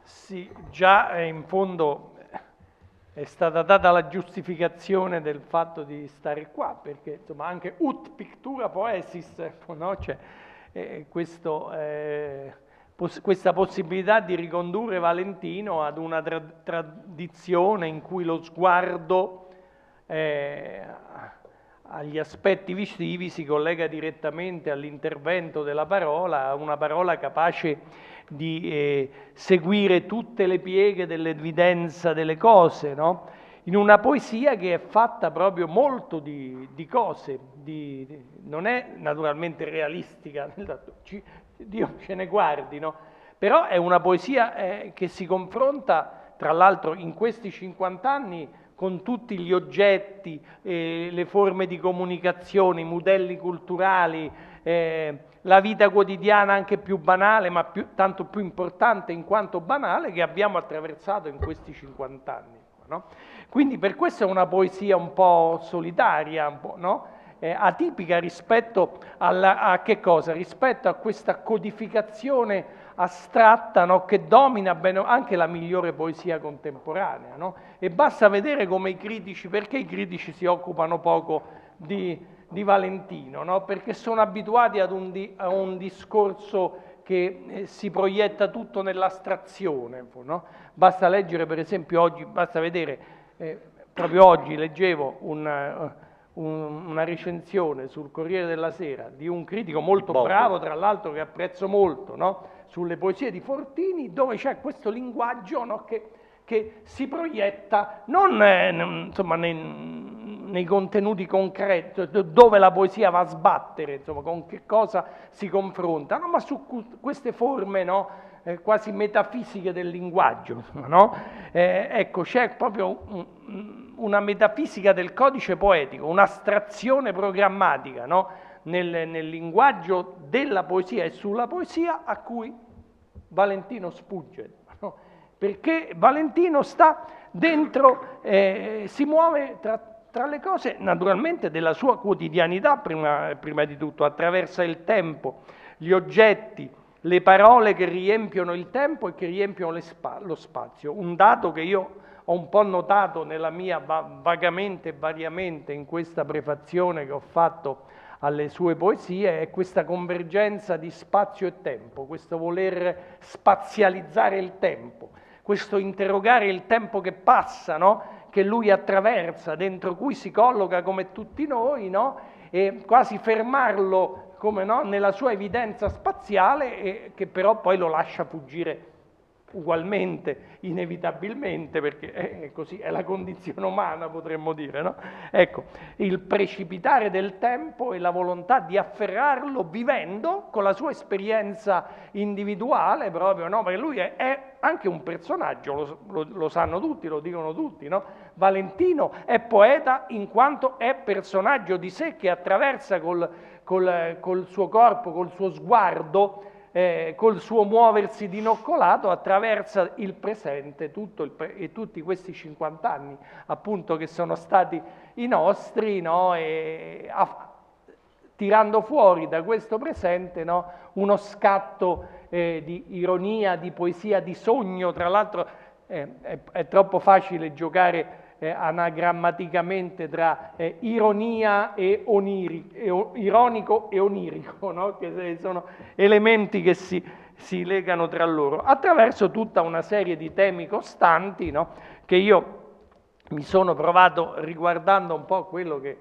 Sì, già in fondo è stata data la giustificazione del fatto di stare qua, perché insomma anche ut pictura poesis, no? C'è questa possibilità di ricondurre Valentino ad una tradizione in cui lo sguardo eh, agli aspetti visivi si collega direttamente all'intervento della parola, una parola capace di seguire tutte le pieghe dell'evidenza delle cose, no? In una poesia che è fatta proprio molto di cose, non è naturalmente realistica, Dio ce ne guardi, no? Però è una poesia che si confronta, tra l'altro, in questi 50 anni con tutti gli oggetti, le forme di comunicazione, i modelli culturali, la vita quotidiana anche più banale, ma tanto più importante in quanto banale, che abbiamo attraversato in questi 50 anni. No? Quindi per questo è una poesia un po' solitaria, un po', no? Atipica rispetto a che cosa? Rispetto a questa codificazione astratta, no? Che domina bene anche la migliore poesia contemporanea, no? E basta vedere come i critici, perché i critici si occupano poco di Valentino, no? Perché sono abituati a un discorso che si proietta tutto nell'astrazione, no? Basta leggere per esempio oggi, basta vedere, proprio oggi leggevo una recensione sul Corriere della Sera di un critico molto bravo, tra l'altro, che apprezzo molto, no? Sulle poesie di Fortini, dove c'è questo linguaggio, no? che si proietta non insomma, nei contenuti concreti, dove la poesia va a sbattere, insomma, con che cosa si confronta, no? Ma su queste forme, no? Quasi metafisiche del linguaggio, no? Ecco, c'è proprio una metafisica del codice poetico, un'astrazione programmatica, no? Nel linguaggio della poesia e sulla poesia a cui Valentino sfugge, no? Perché Valentino sta dentro, si muove tra le cose naturalmente della sua quotidianità, prima di tutto, attraversa il tempo, gli oggetti, le parole che riempiono il tempo e che riempiono lo spazio. Un dato che io ho un po' notato nella mia vagamente e variamente in questa prefazione che ho fatto alle sue poesie è questa convergenza di spazio e tempo, questo voler spazializzare il tempo, questo interrogare il tempo che passa, no? Che lui attraversa, dentro cui si colloca come tutti noi, no? E quasi fermarlo come, no? Nella sua evidenza spaziale, e che però poi lo lascia fuggire ugualmente, inevitabilmente, perché è così, è la condizione umana, potremmo dire, no? Ecco, il precipitare del tempo e la volontà di afferrarlo vivendo con la sua esperienza individuale proprio, no? Perché lui è anche un personaggio, lo sanno tutti, lo dicono tutti, no? Valentino è poeta in quanto è personaggio di sé che attraversa col suo corpo, col suo sguardo, col suo muoversi dinoccolato, attraversa il presente e tutti questi 50 anni appunto che sono stati i nostri, no? Tirando fuori da questo presente, no? Uno scatto di ironia, di poesia, di sogno. Tra l'altro è troppo facile giocare anagrammaticamente tra ironia e ironico e onirico, no? Che sono elementi che si legano tra loro attraverso tutta una serie di temi costanti, no? Che io mi sono provato, riguardando un po' quello che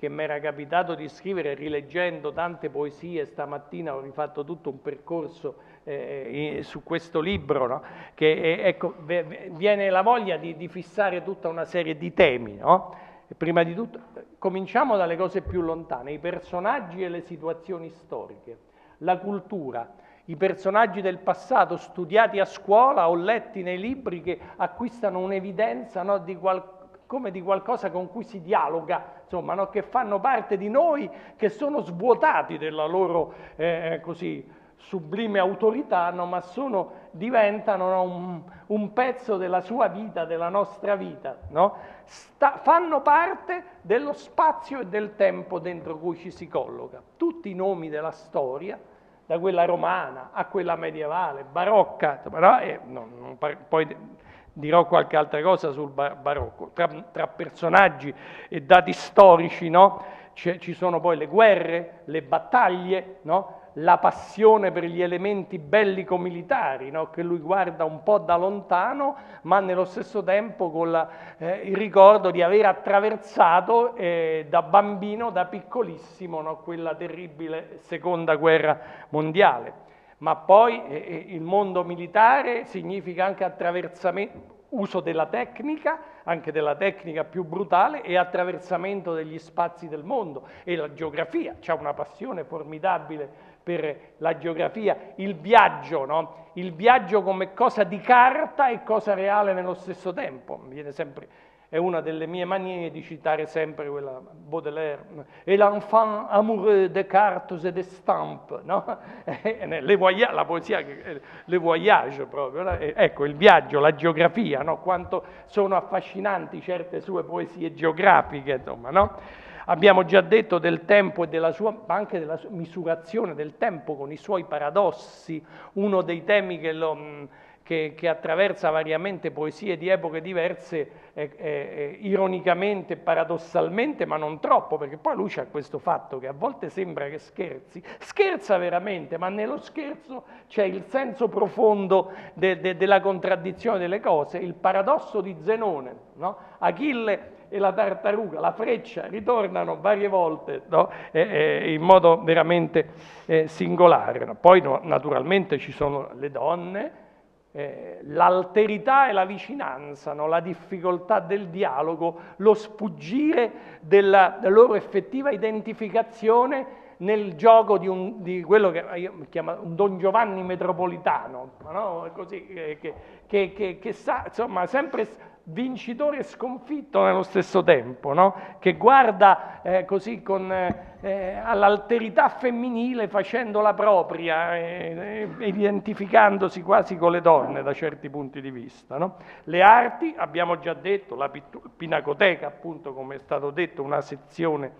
mi era capitato di scrivere, rileggendo tante poesie. Stamattina ho rifatto tutto un percorso su questo libro, no? Che ecco, viene la voglia di fissare tutta una serie di temi, no? E prima di tutto cominciamo dalle cose più lontane, i personaggi e le situazioni storiche, la cultura, i personaggi del passato studiati a scuola o letti nei libri, che acquistano un'evidenza, no? Come di qualcosa con cui si dialoga, insomma, no? Che fanno parte di noi, che sono svuotati della loro così sublime autorità, no? Ma diventano, no? un pezzo della sua vita, della nostra vita, no? Fanno parte dello spazio e del tempo dentro cui ci si colloca. Tutti i nomi della storia, da quella romana a quella medievale, barocca, però, poi dirò qualche altra cosa sul barocco, tra personaggi e dati storici, no? Ci sono poi le guerre, le battaglie, no? La passione per gli elementi bellico-militari, no? Che lui guarda un po' da lontano, ma nello stesso tempo con il ricordo di aver attraversato da bambino, da piccolissimo, no? Quella terribile seconda guerra mondiale. Ma poi il mondo militare significa anche attraversamento, uso della tecnica, anche della tecnica più brutale, e attraversamento degli spazi del mondo. E la geografia, c'ha una passione formidabile per la geografia, il viaggio, no? Il viaggio come cosa di carta e cosa reale nello stesso tempo. Mi viene sempre, è una delle mie manie di citare sempre quella Baudelaire, et l'enfant amoureux des cartes et des stampes, no? La poesia, le voyage proprio, no? Ecco, il viaggio, la geografia, no? Quanto sono affascinanti certe sue poesie geografiche, insomma, no? Abbiamo già detto del tempo e anche della misurazione del tempo con i suoi paradossi, uno dei temi che attraversa variamente poesie di epoche diverse, ironicamente, paradossalmente, ma non troppo, perché poi lui c'ha questo fatto che a volte sembra che scherza veramente, ma nello scherzo c'è il senso profondo della contraddizione delle cose, il paradosso di Zenone, no? Achille e la tartaruga, la freccia, ritornano varie volte, no? In modo veramente singolare. Poi naturalmente ci sono le donne, l'alterità e la vicinanza, no? La difficoltà del dialogo, lo sfuggire della loro effettiva identificazione nel gioco di quello che io chiamo un Don Giovanni metropolitano, no? Così, che sa, insomma, sempre vincitore e sconfitto nello stesso tempo, no? Che guarda così all'alterità femminile facendola propria, identificandosi quasi con le donne da certi punti di vista, no? Le arti, abbiamo già detto, la Pinacoteca, appunto, come è stato detto, una sezione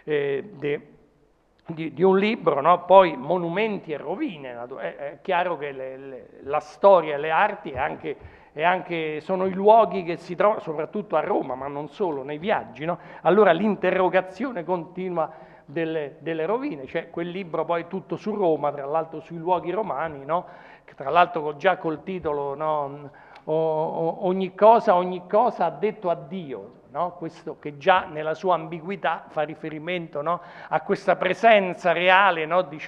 di un libro, no? Poi monumenti e rovine, è chiaro che la storia e le arti sono i luoghi che si trovano soprattutto a Roma, ma non solo, nei viaggi, no? Allora l'interrogazione continua delle rovine, c'è quel libro poi tutto su Roma, tra l'altro sui luoghi romani, no? Tra l'altro già col titolo, no? Ogni cosa ha detto addio, no? Questo che già nella sua ambiguità fa riferimento, no? A questa presenza reale, no? Di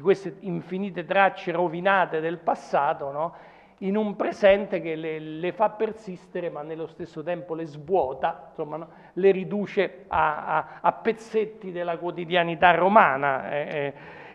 queste infinite tracce rovinate del passato, no? In un presente che le fa persistere, ma nello stesso tempo le svuota, insomma, no? Le riduce a pezzetti della quotidianità romana,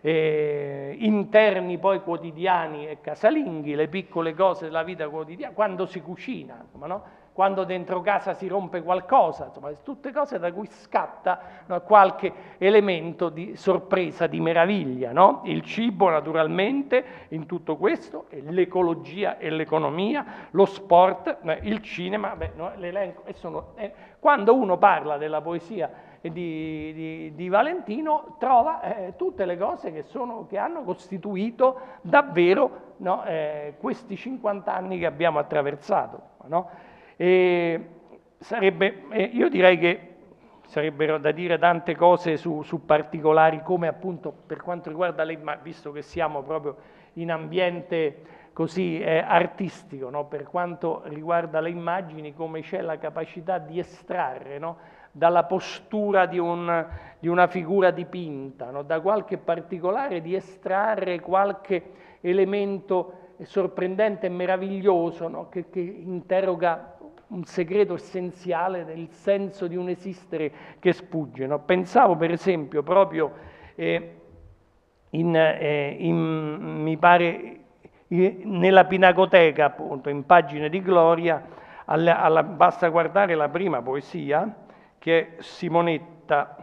interni poi quotidiani e casalinghi, le piccole cose della vita quotidiana, quando si cucina, insomma, no? Quando dentro casa si rompe qualcosa, insomma, tutte cose da cui scatta, no, qualche elemento di sorpresa, di meraviglia, no? Il cibo naturalmente in tutto questo, l'ecologia e l'economia, lo sport, il cinema, no, l'elenco, quando uno parla della poesia di Valentino trova tutte le cose che hanno costituito davvero, no, questi 50 anni che abbiamo attraversato, no? Io direi che sarebbero da dire tante cose su particolari, come appunto per quanto riguarda visto che siamo proprio in ambiente così artistico, no? Per quanto riguarda le immagini, come c'è la capacità di estrarre, no? Dalla postura di una figura dipinta, no? Da qualche particolare di estrarre qualche elemento sorprendente e meraviglioso, no? Che interroga un segreto essenziale del senso di un esistere che sfugge, no? Pensavo per esempio proprio mi pare nella Pinacoteca, appunto, in Pagine di Gloria, basta guardare la prima poesia, che è Simonetta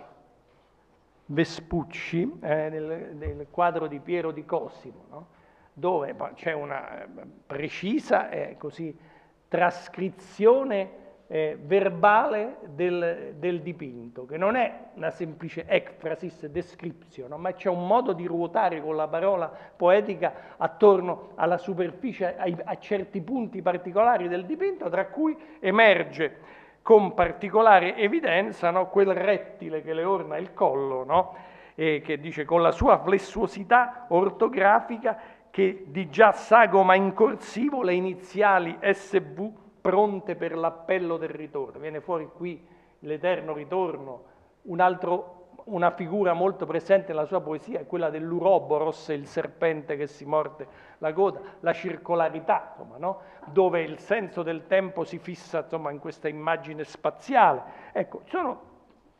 Vespucci, nel quadro di Piero di Cosimo, no? Dove c'è una precisa così trascrizione verbale del dipinto, che non è una semplice ekphrasis description, ma c'è un modo di ruotare con la parola poetica attorno alla superficie, a certi punti particolari del dipinto, tra cui emerge con particolare evidenza, no, quel rettile che le orna il collo, no, che dice con la sua flessuosità ortografica che di già sagoma in corsivo le iniziali SV pronte per l'appello del ritorno. Viene fuori qui l'eterno ritorno. Una figura molto presente nella sua poesia è quella dell'Uroboros, il serpente che si morde la coda, la circolarità, insomma, no? Dove il senso del tempo si fissa, insomma, in questa immagine spaziale. Ecco, ci sono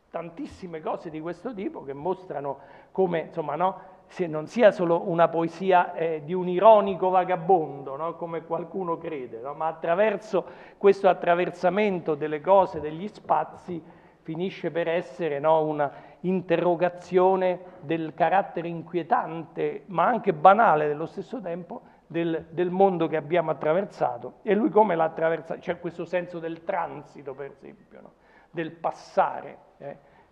tantissime cose di questo tipo che mostrano come, insomma, no, se non sia solo una poesia di un ironico vagabondo, no? Come qualcuno crede, no? Ma attraverso questo attraversamento delle cose, degli spazi, finisce per essere, no, una interrogazione del carattere inquietante, ma anche banale dello stesso tempo, del mondo che abbiamo attraversato. E lui come l'ha attraversato? C'è questo senso del transito, per esempio, no? Del passare,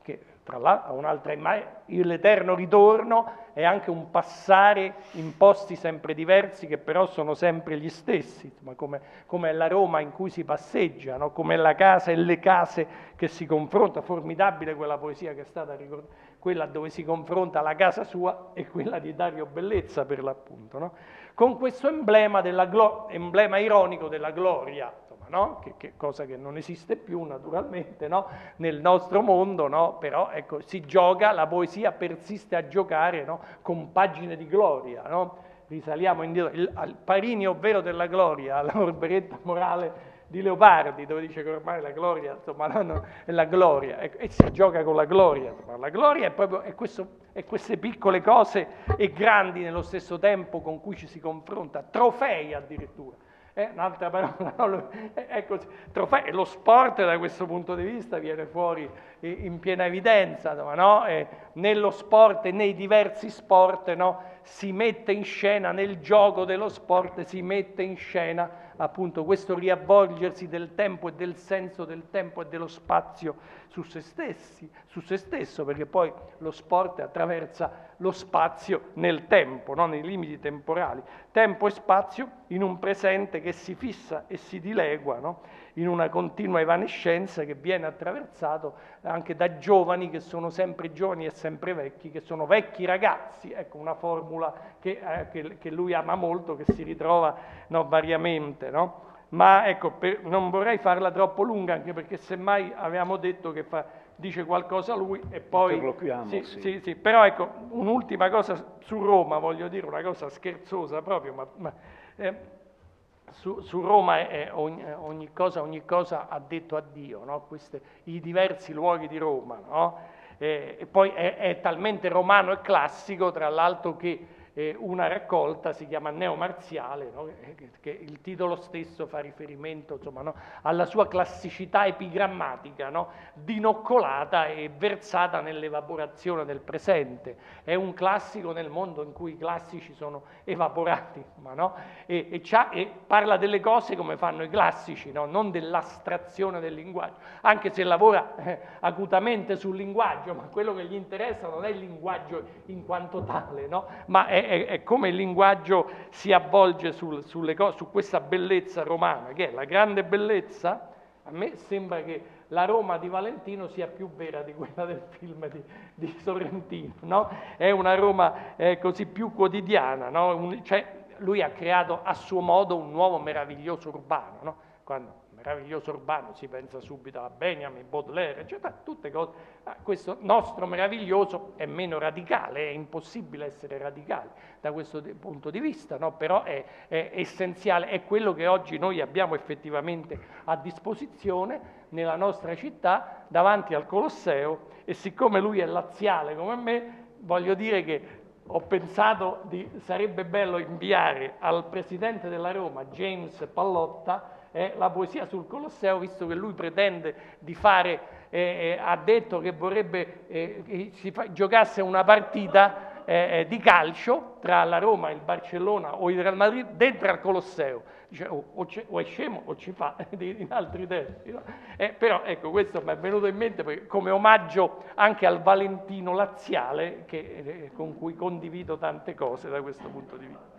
che tra l'altro ha un'altra immagine, l'eterno ritorno è anche un passare in posti sempre diversi che però sono sempre gli stessi, ma come è la Roma in cui si passeggia, no? Come la casa e le case che si confronta, formidabile quella poesia che è stata ricordata, quella dove si confronta la casa sua e quella di Dario Bellezza per l'appunto, no? Con questo emblema, emblema ironico della gloria, no? Che cosa che non esiste più naturalmente, no? Nel nostro mondo, no? Però ecco, si gioca, la poesia persiste a giocare, no? Con pagine di gloria, no? Risaliamo indietro al Parini ovvero della gloria, alla orberetta morale di Leopardi, dove dice che ormai la gloria, insomma, è la gloria, e si gioca con la gloria, insomma. La gloria è proprio queste piccole cose e grandi nello stesso tempo con cui ci si confronta, trofei addirittura. Un'altra parola, no? Ecco, trofei, lo sport da questo punto di vista viene fuori in piena evidenza, no? Nello sport e nei diversi sport, no? Si mette in scena, nel gioco dello sport si mette in scena appunto questo riavvolgersi del tempo e del senso del tempo e dello spazio su se stesso, perché poi lo sport attraversa lo spazio nel tempo, no? Nei limiti temporali, tempo e spazio in un presente che si fissa e si dilegua, no? In una continua evanescenza che viene attraversato anche da giovani che sono sempre giovani e sempre vecchi, che sono vecchi ragazzi, ecco una formula che lui ama molto, che si ritrova, no, variamente, no? Ma ecco, non vorrei farla troppo lunga, anche perché semmai avevamo detto che dice qualcosa lui e poi... Sì, però ecco, un'ultima cosa su Roma, voglio dire una cosa scherzosa proprio, su Roma ogni cosa ha detto addio, no? I diversi luoghi di Roma, no? E poi è talmente romano e classico, tra l'altro, che una raccolta si chiama Neomarziale, no? Che il titolo stesso fa riferimento, insomma, no? Alla sua classicità epigrammatica, no? Dinoccolata e versata nell'evaporazione del presente. È un classico nel mondo in cui i classici sono evaporati, insomma, no? E parla delle cose come fanno i classici, no? Non dell'astrazione del linguaggio, anche se lavora acutamente sul linguaggio, ma quello che gli interessa non è il linguaggio in quanto tale, no? Ma è come il linguaggio si avvolge sulle cose, su questa bellezza romana, che è la grande bellezza. A me sembra che la Roma di Valentino sia più vera di quella del film di Sorrentino, no? È una Roma così più quotidiana, no? Cioè, lui ha creato a suo modo un nuovo meraviglioso urbano, no? Quando meraviglioso urbano si pensa subito a Benjamin, Baudelaire, eccetera, tutte cose. Questo nostro meraviglioso è meno radicale, è impossibile essere radicali da questo punto di vista, no? Però è essenziale, è quello che oggi noi abbiamo effettivamente a disposizione nella nostra città davanti al Colosseo, e siccome lui è laziale come me, voglio dire che ho pensato sarebbe bello inviare al presidente della Roma, James Pallotta, la poesia sul Colosseo, visto che lui pretende di fare, ha detto che vorrebbe giocasse una partita di calcio tra la Roma, il Barcellona o il Real Madrid dentro al Colosseo. Dice, o è scemo o ci fa in altri termini. No? Però ecco, questo mi è venuto in mente come omaggio anche al Valentino laziale con cui condivido tante cose da questo punto di vista.